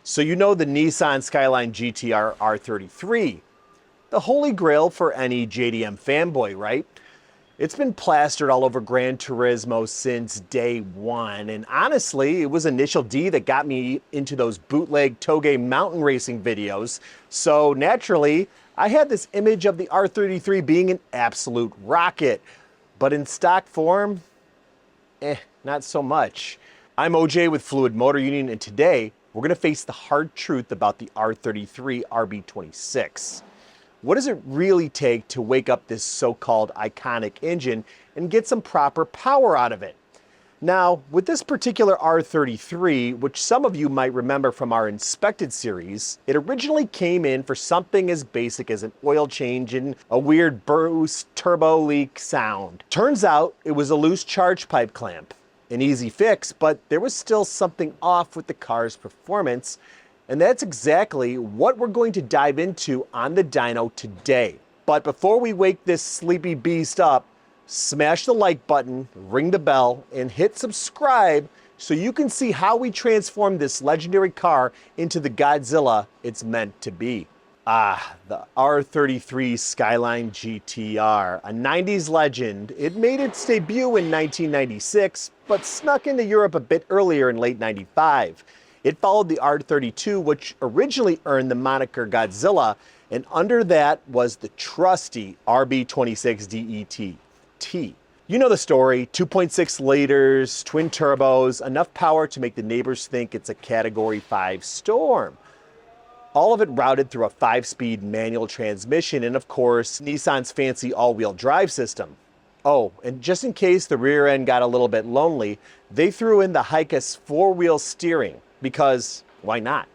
So you know the Nissan Skyline GTR R33, the holy grail for any JDM fanboy, right? It's been plastered all over Gran Turismo since day one, and honestly, it was Initial D that got me into those bootleg Toge mountain racing videos. So naturally, I had this image of the R33 being an absolute rocket, but in stock form, not so much. I'm OJ with Fluid MotorUnion, and today we're going to face the hard truth about the R33 RB26. What does it really take to wake up this so-called iconic engine and get some proper power out of it? Now, with this particular R33, which some of you might remember from our Inspected series, it originally came in for something as basic as an oil change and a weird boost turbo leak sound. Turns out it was a loose charge pipe clamp. An easy fix, but there was still something off with the car's performance, and that's exactly what we're going to dive into on the dyno today. But before we wake this sleepy beast up, smash the like button, ring the bell, and hit subscribe so you can see how we transform this legendary car into the Godzilla it's meant to be. The R33 Skyline GTR, a 90s legend. It made its debut in 1996, but snuck into Europe a bit earlier in late 95. It followed the R32, which originally earned the moniker Godzilla, and under that was the trusty RB26 DET. You know the story, 2.6 liters, twin turbos, enough power to make the neighbors think it's a Category 5 Storm. All of it routed through a 5-speed manual transmission and, of course, Nissan's fancy all-wheel drive system. Oh, and just in case the rear end got a little bit lonely, they threw in the Hikas 4-wheel steering, because why not?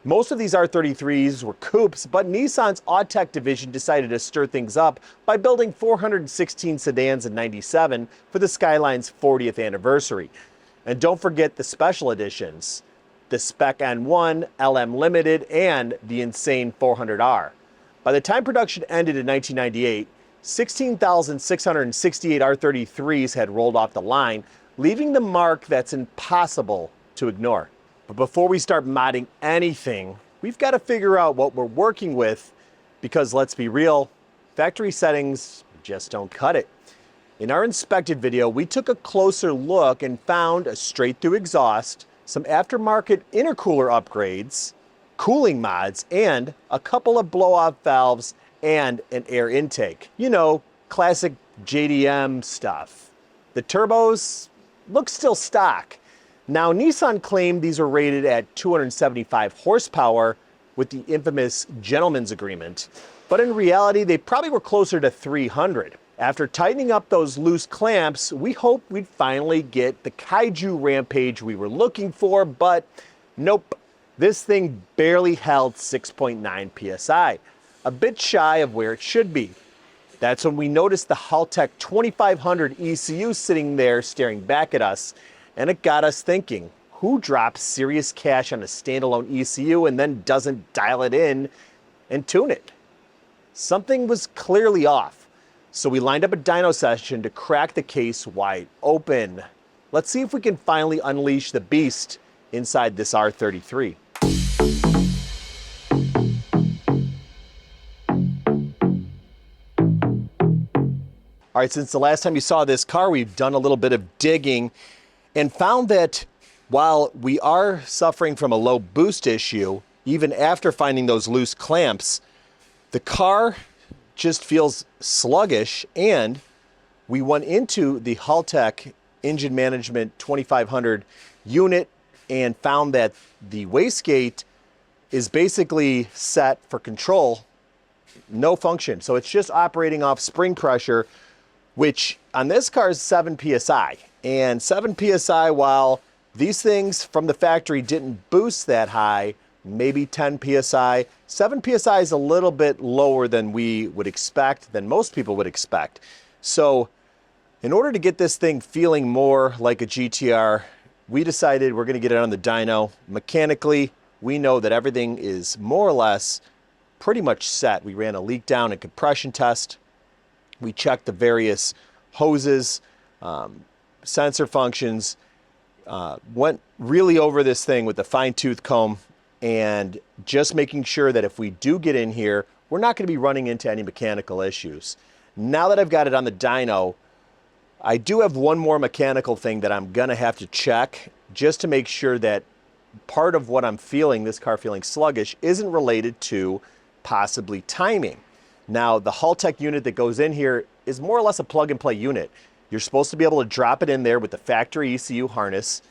Most of these R33s were coupes, but Nissan's Autech division decided to stir things up by building 416 sedans in '97 for the Skyline's 40th anniversary. And don't forget the special editions, the Spec N1, LM Limited, and the insane 400R. By the time production ended in 1998, 16,668 R33s had rolled off the line, leaving the mark that's impossible to ignore. But before we start modding anything, we've got to figure out what we're working with, because let's be real, factory settings just don't cut it. In our Inspected video, we took a closer look and found a straight-through exhaust, some aftermarket intercooler upgrades, cooling mods, and a couple of blow-off valves and an air intake. You know, classic JDM stuff. The turbos look still stock. Now, Nissan claimed these were rated at 275 horsepower with the infamous gentleman's agreement, but in reality, they probably were closer to 300. After tightening up those loose clamps, we hoped we'd finally get the kaiju rampage we were looking for, but nope. This thing barely held 6.9 psi, a bit shy of where it should be. That's when we noticed the Haltech 2500 ECU sitting there staring back at us, and it got us thinking, who drops serious cash on a standalone ECU and then doesn't dial it in and tune it? Something was clearly off. So we lined up a dyno session to crack the case wide open. Let's see if we can finally unleash the beast inside this R33. All right, since the last time you saw this car, we've done a little bit of digging and found that while we are suffering from a low boost issue, even after finding those loose clamps, the car just feels sluggish, and we went into the Haltech Engine Management 2500 unit and found that the wastegate is basically set for control, no function. So it's just operating off spring pressure, which on this car is 7 psi. And 7 psi, while these things from the factory didn't boost that high, maybe 10 psi. 7 psi is a little bit lower than we would expect, than most people would expect. So in order to get this thing feeling more like a GTR, we decided we're going to get it on the dyno. Mechanically, we know that everything is more or less pretty much set. We ran a leak down and compression test. We checked the various hoses, sensor functions, went really over this thing with a fine-tooth comb, and just making sure that if we do get in here, we're not going to be running into any mechanical issues. Now that I've got it on the dyno, I do have one more mechanical thing that I'm going to have to check just to make sure that part of what I'm feeling, this car feeling sluggish, isn't related to possibly timing. Now, the Haltech unit that goes in here is more or less a plug-and-play unit. You're supposed to be able to drop it in there with the factory ECU harness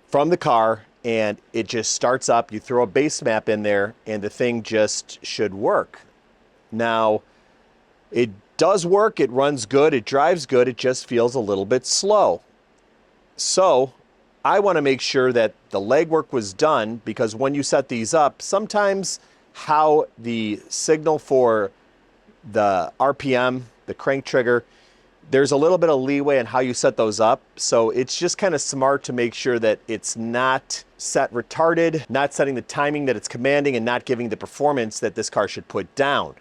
from the car, and it just starts up. You throw a base map in there, and the thing just should work. Now, it does work, it runs good, it drives good, it just feels a little bit slow. So, I want to make sure that the legwork was done, because when you set these up, sometimes how the signal for the RPM, the crank trigger, there's a little bit of leeway in how you set those up. So it's just kind of smart to make sure that it's not set retarded, not setting the timing that it's commanding, and not giving the performance that this car should put down.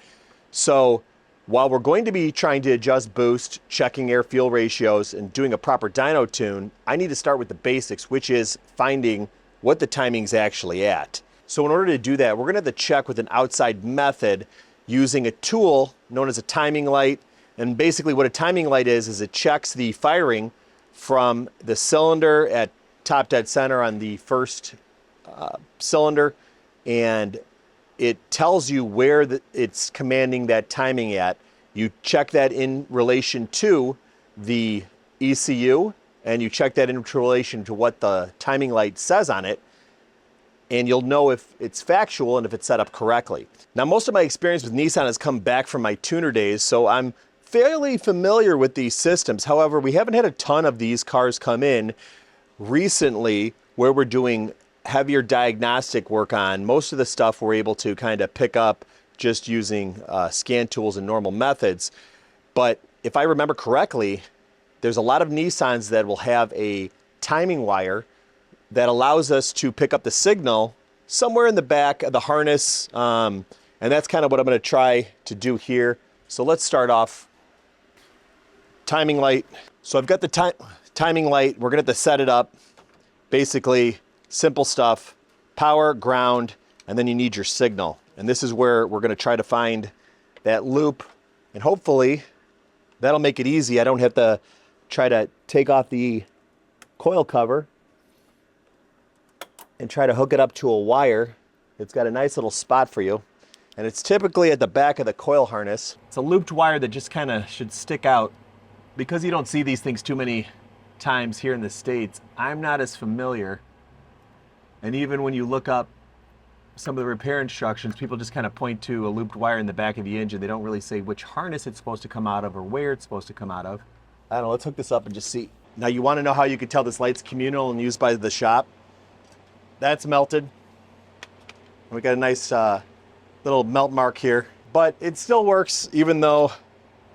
So while we're going to be trying to adjust boost, checking air fuel ratios, and doing a proper dyno tune, I need to start with the basics, which is finding what the timing's actually at. So in order to do that, we're gonna have to check with an outside method using a tool known as a timing light. And basically what a timing light is it checks the firing from the cylinder at top dead center on the first cylinder, and it tells you where it's commanding that timing at. You check that in relation to the ECU, and you check that in relation to what the timing light says on it, and you'll know if it's factual and if it's set up correctly. Now, most of my experience with Nissan has come back from my tuner days, so I'm fairly familiar with these systems. However, we haven't had a ton of these cars come in recently where we're doing heavier diagnostic work on. Most of the stuff we're able to kind of pick up just using scan tools and normal methods. But if I remember correctly, there's a lot of Nissans that will have a timing wire that allows us to pick up the signal somewhere in the back of the harness. And that's kind of what I'm going to try to do here. So let's start off. Timing light. So I've got the timing light. We're going to have to set it up. Basically, simple stuff. Power, ground, and then you need your signal. And this is where we're going to try to find that loop. And hopefully, that'll make it easy. I don't have to try to take off the coil cover and try to hook it up to a wire. It's got a nice little spot for you. And it's typically at the back of the coil harness. It's a looped wire that just kind of should stick out. Because you don't see these things too many times here in the States, I'm not as familiar. And even when you look up some of the repair instructions, people just kind of point to a looped wire in the back of the engine. They don't really say which harness it's supposed to come out of or where it's supposed to come out of. I don't know, let's hook this up and just see. Now, you want to know how you could tell this light's communal and used by the shop? That's melted. We got a nice little melt mark here, but it still works even though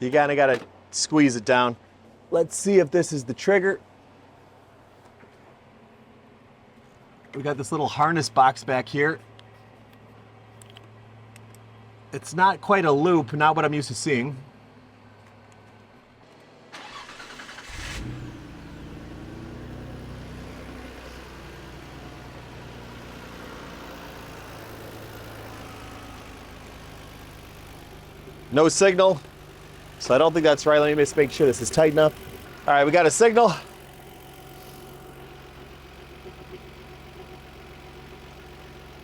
you kind of got to squeeze it down. Let's see if this is the trigger. We got this little harness box back here. It's not quite a loop, not what I'm used to seeing. No signal, so I don't think that's right. Let me just make sure this is tight enough. All right, we got a signal.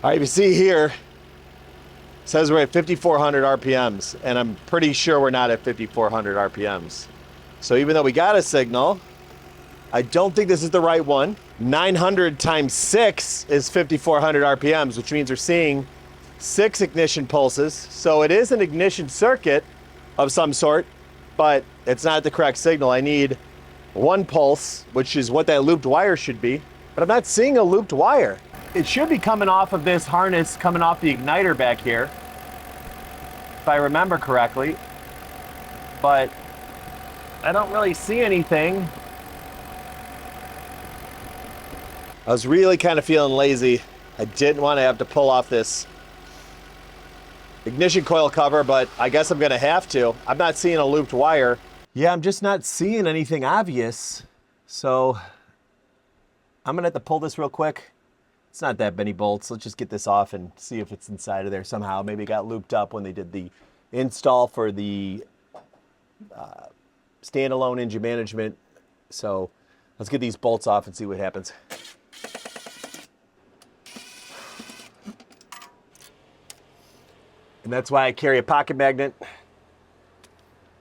All right, you see here, it says we're at 5,400 RPMs, and I'm pretty sure we're not at 5,400 RPMs. So even though we got a signal, I don't think this is the right one. 900 times 6 is 5,400 RPMs, which means we're seeing 6 ignition pulses. So it is an ignition circuit of some sort, but it's not the correct signal. I need 1 pulse, which is what that looped wire should be, but I'm not seeing a looped wire. It should be coming off of this harness, coming off the igniter back here, if I remember correctly, but I don't really see anything. I was really kind of feeling lazy. I didn't want to have to pull off this ignition coil cover, but I guess I'm gonna have to. I'm not seeing a looped wire. Yeah, I'm just not seeing anything obvious. So I'm gonna have to pull this real quick It's not that many bolts. Let's just get this off and see if it's inside of there somehow. Maybe it got looped up when they did the install for the standalone engine management. So let's get these bolts off and see what happens. And that's why I carry a pocket magnet.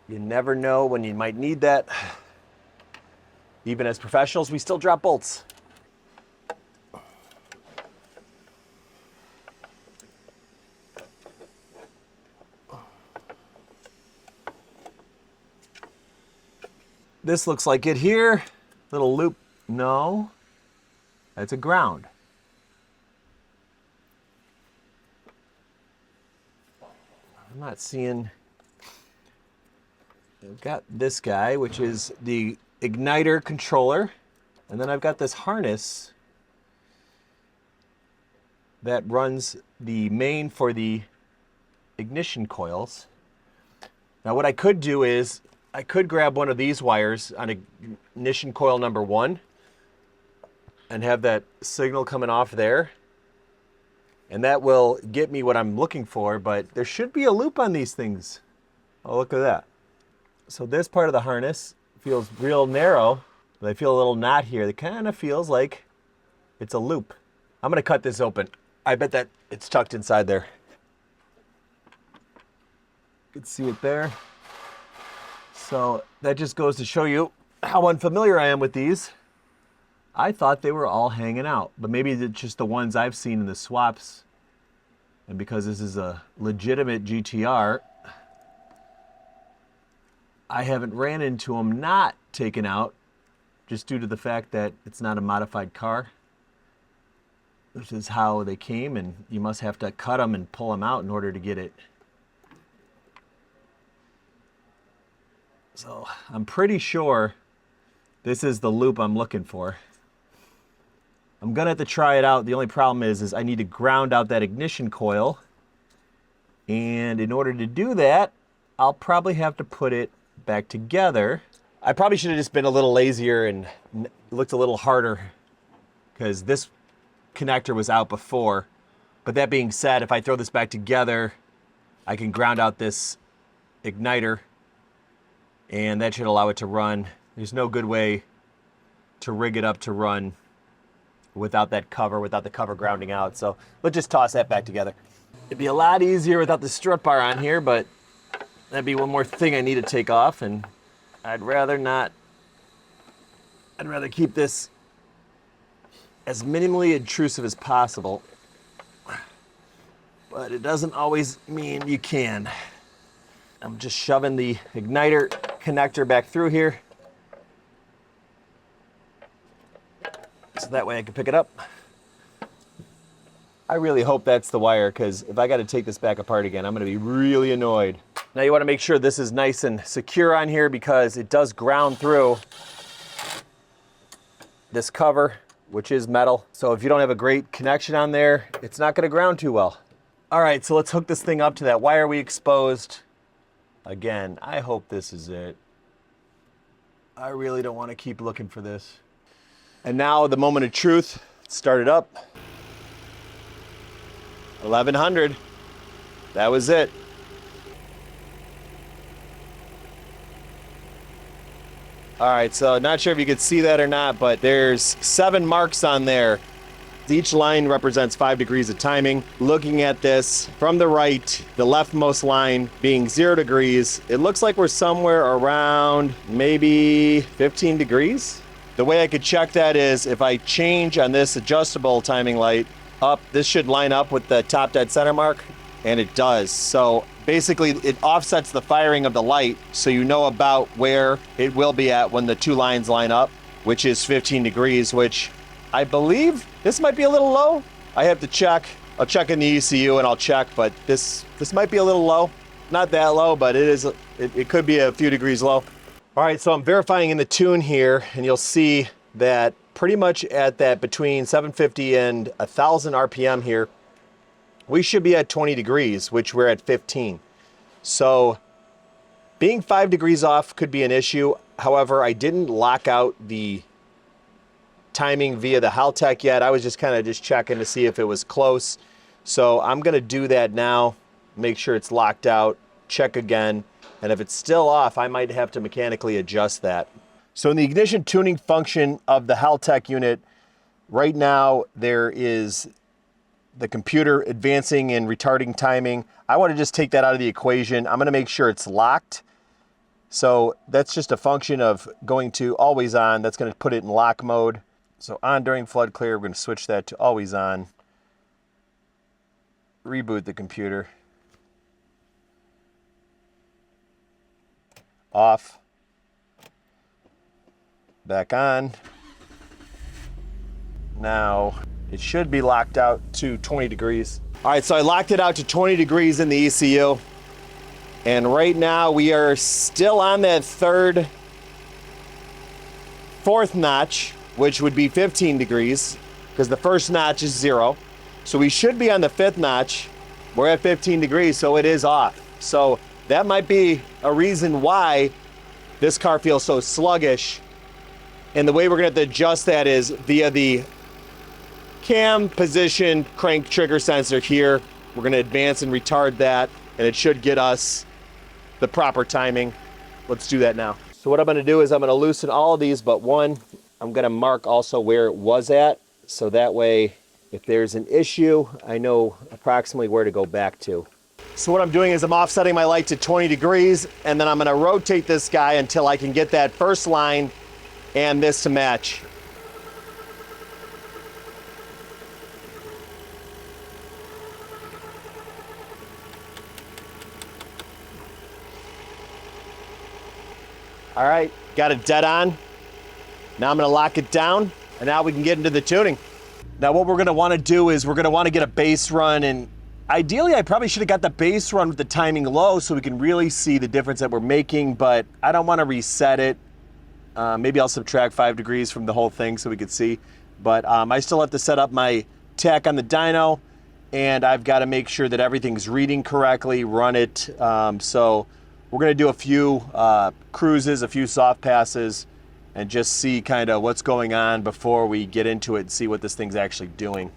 You never know when you might need that. Even as professionals, we still drop bolts. This looks like it here. Little loop. No, that's a ground. I'm not seeing. I've got this guy, which is the igniter controller, and then I've got this harness that runs the main for the ignition coils. Now what I could do is I could grab one of these wires on ignition coil number 1 and have that signal coming off there, and that will get me what I'm looking for, but there should be a loop on these things. Oh, look at that. So this part of the harness feels real narrow, but I feel a little knot here that kind of feels like it's a loop. I'm gonna cut this open. I bet that it's tucked inside there. You can see it there. So that just goes to show you how unfamiliar I am with these. I thought they were all hanging out, but maybe it's just the ones I've seen in the swaps. And because this is a legitimate GTR, I haven't ran into them not taken out, just due to the fact that it's not a modified car. This is how they came, and you must have to cut them and pull them out in order to get it. So I'm pretty sure this is the loop I'm looking for. I'm gonna have to try it out. The only problem is I need to ground out that ignition coil. And in order to do that, I'll probably have to put it back together. I probably should have just been a little lazier and looked a little harder, because this connector was out before. But that being said, if I throw this back together, I can ground out this igniter, and that should allow it to run. There's no good way to rig it up to run without that cover, without the cover grounding out. So let's just toss that back together. It'd be a lot easier without the strut bar on here, but that'd be one more thing I need to take off, and I'd rather not. I'd rather keep this as minimally intrusive as possible, but it doesn't always mean you can. I'm just shoving the igniter connector back through here, so that way I can pick it up. I really hope that's the wire, because if I got to take this back apart again, I'm going to be really annoyed. Now you want to make sure this is nice and secure on here, because it does ground through this cover, which is metal. So if you don't have a great connection on there, it's not going to ground too well. All right, so let's hook this thing up to that wire we exposed. Again, I hope this is it. I really don't want to keep looking for this. And now the moment of truth. Start it up. 1100. That was it. All right, so not sure if you could see that or not, but there's 7 marks on there. Each line represents 5 degrees of timing. Looking at this from the right, the leftmost line being 0 degrees, it looks like we're somewhere around maybe 15 degrees. The way I could check that is if I change on this adjustable timing light up, this should line up with the top dead center mark, and it does. So basically it offsets the firing of the light, so you know about where it will be at when the 2 lines line up, which is 15 degrees, which I believe this might be a little low. I have to check. I'll check in the ECU and I'll check, but this might be a little low. Not that low, but it could be a few degrees low. All right, so I'm verifying in the tune here, and you'll see that pretty much at that between 750 and 1,000 RPM here, we should be at 20 degrees, which we're at 15. So being 5 degrees off could be an issue. However, I didn't lock out the timing via the Haltech yet. I was just kind of just checking to see if it was close. So I'm gonna do that now, make sure it's locked out, check again, and if it's still off, I might have to mechanically adjust that. So in the ignition tuning function of the Haltech unit, right now there is the computer advancing and retarding timing. I want to just take that out of the equation. I'm gonna make sure it's locked. So that's just a function of going to always on. That's going to put it in lock mode. So on during flood clear, we're going to switch that to always on. Reboot the computer. Off. Back on. Now it should be locked out to 20 degrees. All right, so I locked it out to 20 degrees in the ECU. And right now we are still on that fourth notch, which would be 15 degrees, because the first notch is 0. So we should be on the 5th notch. We're at 15 degrees, so it is off. So that might be a reason why this car feels so sluggish. And the way we're gonna have to adjust that is via the cam position crank trigger sensor here. We're gonna advance and retard that, and it should get us the proper timing. Let's do that now. So what I'm gonna do is I'm gonna loosen all of these but one. I'm gonna mark also where it was at, so that way if there's an issue, I know approximately where to go back to. So what I'm doing is I'm offsetting my light to 20 degrees, and then I'm gonna rotate this guy until I can get that first line and this to match. All right, got it dead on. Now I'm gonna lock it down, and now we can get into the tuning. Now what we're gonna wanna do is we're gonna wanna get a base run, and ideally I probably should have got the base run with the timing low so we can really see the difference that we're making, but I don't wanna reset it. Maybe I'll subtract 5 degrees from the whole thing so we could see. But I still have to set up my tach on the dyno, and I've gotta make sure that everything's reading correctly, run it. So we're gonna do a few cruises, a few soft passes, and just see kind of what's going on before we get into it and see what this thing's actually doing.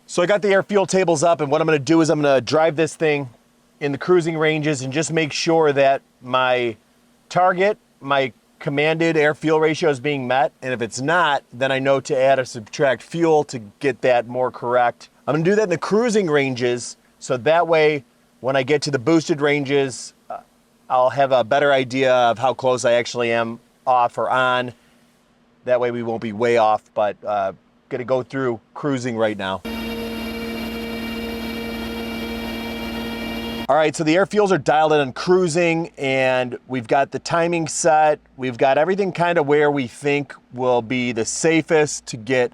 So I got the air fuel tables up, and what I'm gonna do is I'm gonna drive this thing in the cruising ranges and just make sure that my target, my commanded air fuel ratio is being met. And if it's not, then I know to add or subtract fuel to get that more correct. I'm gonna do that in the cruising ranges, so that way when I get to the boosted ranges, I'll have a better idea of how close I actually am off or on. That way we won't be way off, but gonna go through cruising right now. All right, so the air fuels are dialed in on cruising, and we've got the timing set. We've got everything kind of where we think will be the safest to get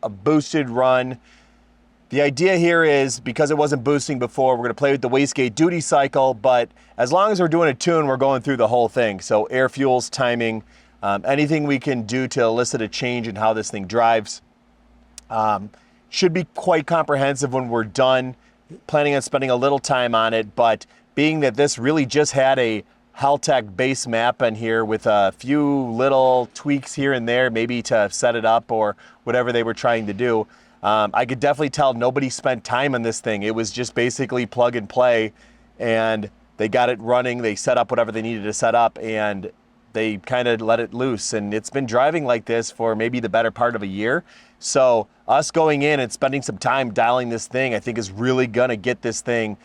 a boosted run. The idea here is, because it wasn't boosting before, we're gonna play with the wastegate duty cycle, but as long as we're doing a tune, we're going through the whole thing. So air fuels, timing, anything we can do to elicit a change in how this thing drives. Should be quite comprehensive when we're done. Planning on spending a little time on it, but being that this really just had a Haltech base map in here with a few little tweaks here and there, maybe to set it up or whatever they were trying to do, I could definitely tell nobody spent time on this thing. It was just basically plug and play, and they got it running, they set up whatever they needed to set up, and they kind of let it loose. And it's been driving like this for maybe the better part of a year. So us going in and spending some time dialing this thing, I think is really gonna get this thing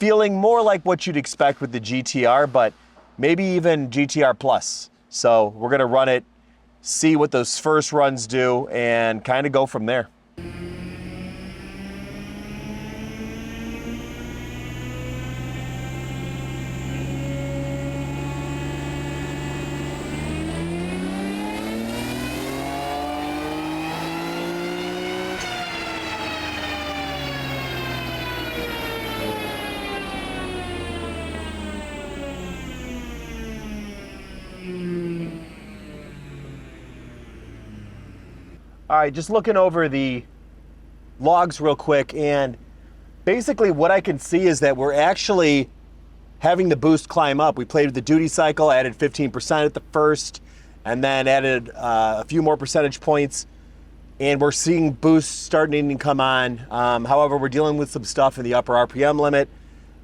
feeling more like what you'd expect with the GTR, but maybe even GTR Plus. So we're gonna run it, see what those first runs do, and kind of go from there. right, just looking over the logs real quick, and basically what I can see is that we're actually having the boost climb up. We played with the duty cycle, added 15% at the first, and then added a few more percentage points, and we're seeing boosts starting to come on. However, we're dealing with some stuff in the upper RPM limit,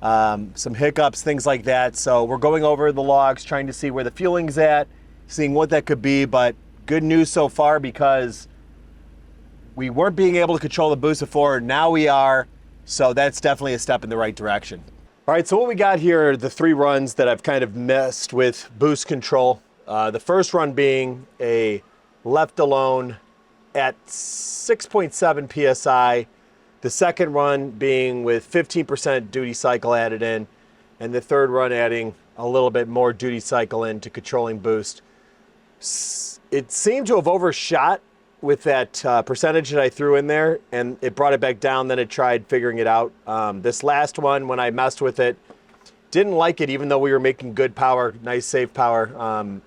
some hiccups, things like that. So we're going over the logs, trying to see where the fueling's at, seeing what that could be, but good news so far, because we weren't being able to control the boost before, now we are, so that's definitely a step in the right direction. All right, so what we got here are the 3 runs that I've kind of messed with boost control. The first run being a left alone at 6.7 PSI, the second run being with 15% duty cycle added in, and the third run adding a little bit more duty cycle into controlling boost. It seemed to have overshot with that percentage that I threw in there, and it brought it back down. Then it tried figuring it out. This last one, when I messed with it, didn't like it, even though we were making good power, nice safe power.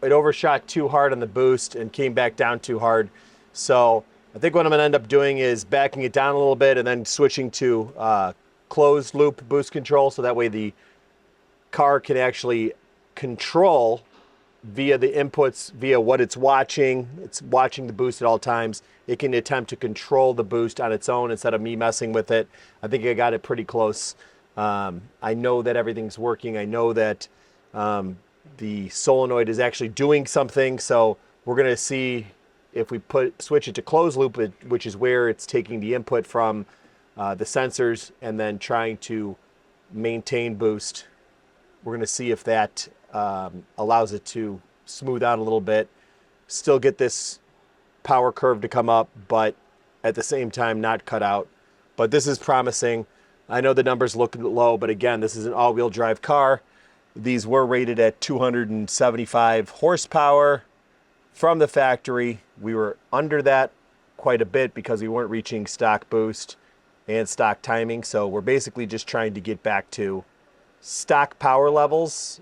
It overshot too hard on the boost and came back down too hard. So I think what I'm gonna end up doing is backing it down a little bit and then switching to closed loop boost control, so that way the car can actually control via the inputs, via what it's watching. It's watching the boost at all times. It can attempt to control the boost on its own instead of me messing with it. I think I got it pretty close. I know that everything's working. I know that the solenoid is actually doing something. So we're gonna see if we switch it to closed loop, which is where it's taking the input from the sensors and then trying to maintain boost. We're gonna see if that allows it to smooth out a little bit, still get this power curve to come up, but at the same time not cut out. But this is promising. I know the numbers look low, but again, this is an all-wheel drive car. These were rated at 275 horsepower from the factory. We were under that quite a bit because we weren't reaching stock boost and stock timing. So we're basically just trying to get back to stock power levels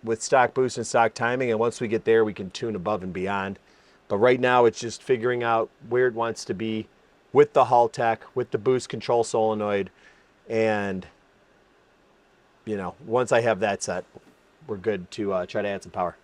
with stock boost and stock timing, and once we get there, we can tune above and beyond. But right now, it's just figuring out where it wants to be with the Haltech, with the boost control solenoid, and you know, once I have that set, we're good to try to add some power.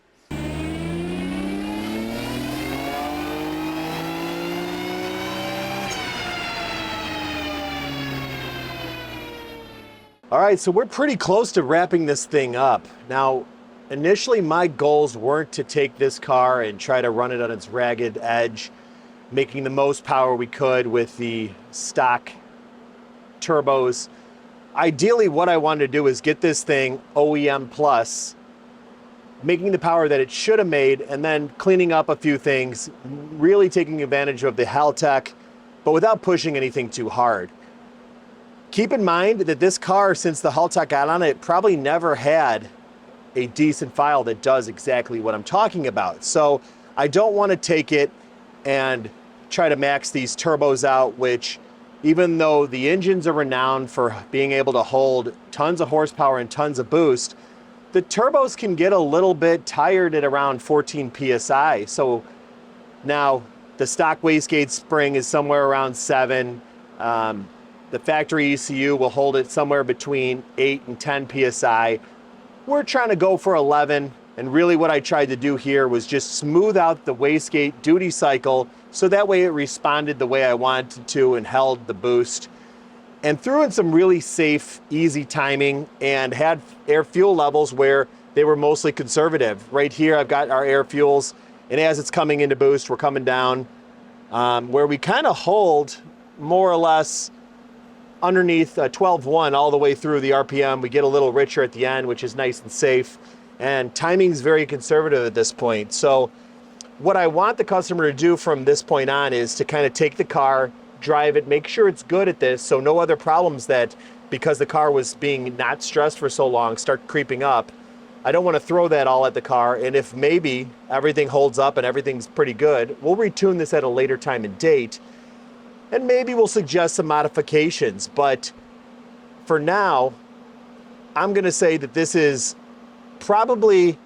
All right, so we're pretty close to wrapping this thing up. Now, initially my goals weren't to take this car and try to run it on its ragged edge, making the most power we could with the stock turbos. Ideally, what I wanted to do is get this thing OEM plus, making the power that it should have made, and then cleaning up a few things, really taking advantage of the Haltech, but without pushing anything too hard. Keep in mind that this car, since the Haltech got on it, probably never had a decent file that does exactly what I'm talking about. So I don't want to take it and try to max these turbos out, which, even though the engines are renowned for being able to hold tons of horsepower and tons of boost, the turbos can get a little bit tired at around 14 PSI. So now the stock wastegate spring is somewhere around 7. The factory ECU will hold it somewhere between 8 and 10 PSI. We're trying to go for 11, and really what I tried to do here was just smooth out the wastegate duty cycle so that way it responded the way I wanted to and held the boost. And threw in some really safe, easy timing and had air fuel levels where they were mostly conservative. Right here I've got our air fuels, and as it's coming into boost, we're coming down where we kind of hold more or less underneath 12.1 all the way through the RPM. We get a little richer at the end, which is nice and safe. And timing's very conservative at this point. So what I want the customer to do from this point on is to kind of take the car, drive it, make sure it's good at this, so no other problems that, because the car was being not stressed for so long, start creeping up. I don't want to throw that all at the car, and if maybe everything holds up and everything's pretty good, we'll retune this at a later time and date, and maybe we'll suggest some modifications. But for now, I'm going to say that this is probably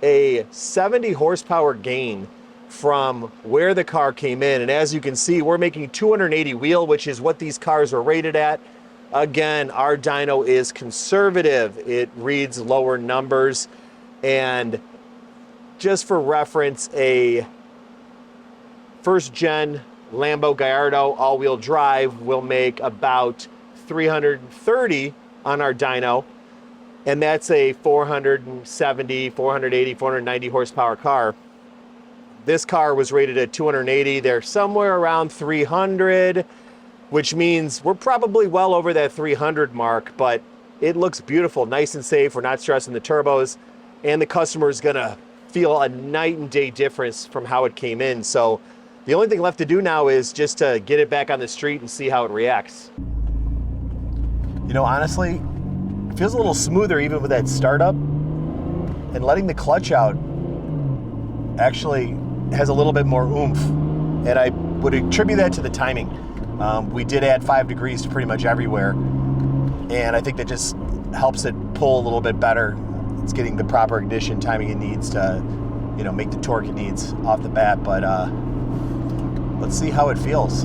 a 70 horsepower gain from where the car came in. And as you can see, we're making 280 wheel, which is what these cars are rated at. Again, our dyno is conservative. It reads lower numbers. And just for reference, a first gen Lambo Gallardo all-wheel drive will make about 330 on our dyno. And that's a 470, 480, 490 horsepower car. This car was rated at 280. They're somewhere around 300, which means we're probably well over that 300 mark, but it looks beautiful, nice and safe. We're not stressing the turbos, and the customer is gonna feel a night and day difference from how it came in. So the only thing left to do now is just to get it back on the street and see how it reacts. You know, honestly, it feels a little smoother even with that startup, and letting the clutch out actually has a little bit more oomph, and I would attribute that to the timing. We did add 5 degrees to pretty much everywhere, and I think that just helps it pull a little bit better. It's getting the proper ignition timing it needs to, you know, make the torque it needs off the bat. But let's see how it feels.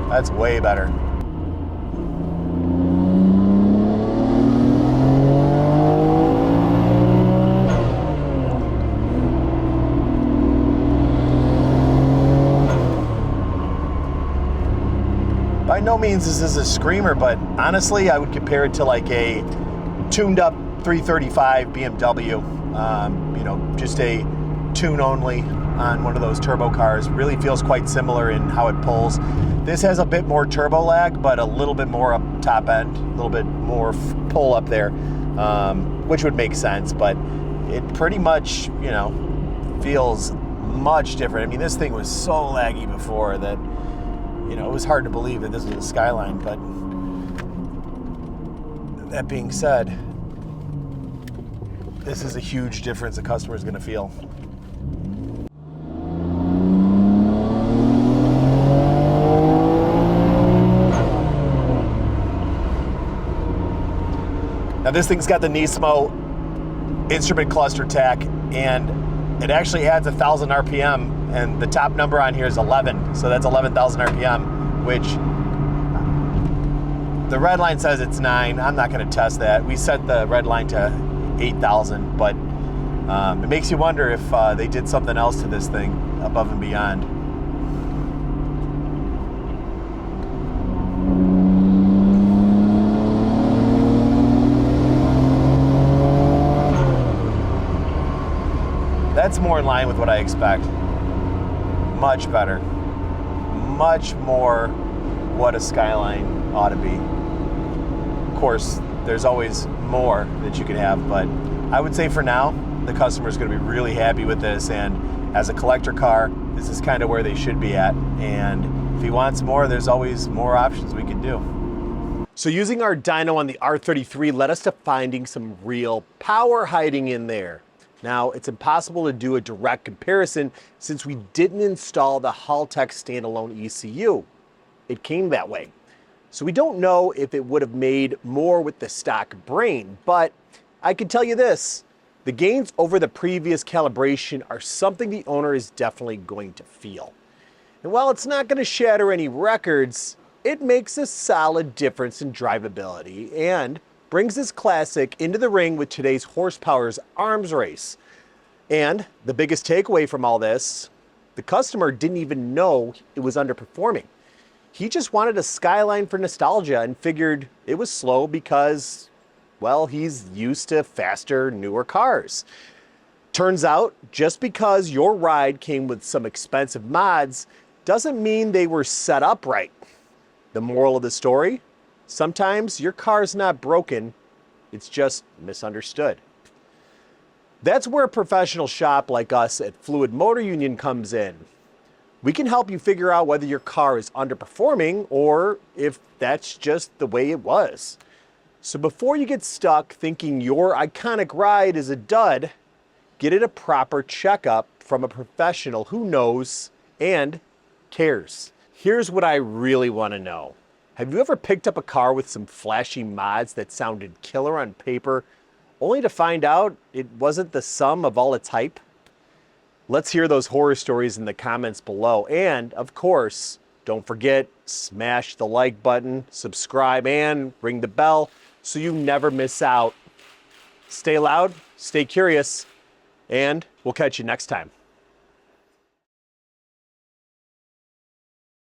That's way better. By no means is this a screamer, but honestly, I would compare it to like a tuned up 335 BMW. You know, just a tune only on one of those turbo cars. Really feels quite similar in how it pulls. This has a bit more turbo lag, but a little bit more up top end, a little bit more pull up there, which would make sense, but it pretty much, you know, feels much different. I mean, this thing was so laggy before that, you know, it was hard to believe that this was a Skyline, but that being said, this is a huge difference the customer is going to feel. Now this thing's got the Nismo instrument cluster tach, and it actually adds 1,000 RPM, and the top number on here is 11, so that's 11,000 RPM, which the red line says it's 9. I'm not going to test that. We set the red line to 8,000, but it makes you wonder if they did something else to this thing above and beyond. That's more in line with what I expect. Much better. Much more what a Skyline ought to be. Of course, there's always more that you could have, but I would say for now, the customer is going to be really happy with this, and as a collector car, this is kind of where they should be at, and if he wants more, there's always more options we can do. So using our dyno on the R33 led us to finding some real power hiding in there. Now, it's impossible to do a direct comparison since we didn't install the Haltech standalone ECU. It came that way. So we don't know if it would have made more with the stock brain, but I can tell you this, the gains over the previous calibration are something the owner is definitely going to feel. And while it's not going to shatter any records, it makes a solid difference in drivability and brings this classic into the ring with today's horsepower's arms race. And the biggest takeaway from all this, the customer didn't even know it was underperforming. He just wanted a Skyline for nostalgia and figured it was slow because, well, he's used to faster, newer cars. Turns out, just because your ride came with some expensive mods doesn't mean they were set up right. The moral of the story? Sometimes your car's not broken, it's just misunderstood. That's where a professional shop like us at Fluid MotorUnion comes in. We can help you figure out whether your car is underperforming or if that's just the way it was. So before you get stuck thinking your iconic ride is a dud, get it a proper checkup from a professional who knows and cares? Here's what I really want to know. Have you ever picked up a car with some flashy mods that sounded killer on paper, only to find out it wasn't the sum of all its hype? Let's hear those horror stories in the comments below. And of course, don't forget, smash the like button, subscribe, and ring the bell so you never miss out. Stay loud, stay curious, and we'll catch you next time.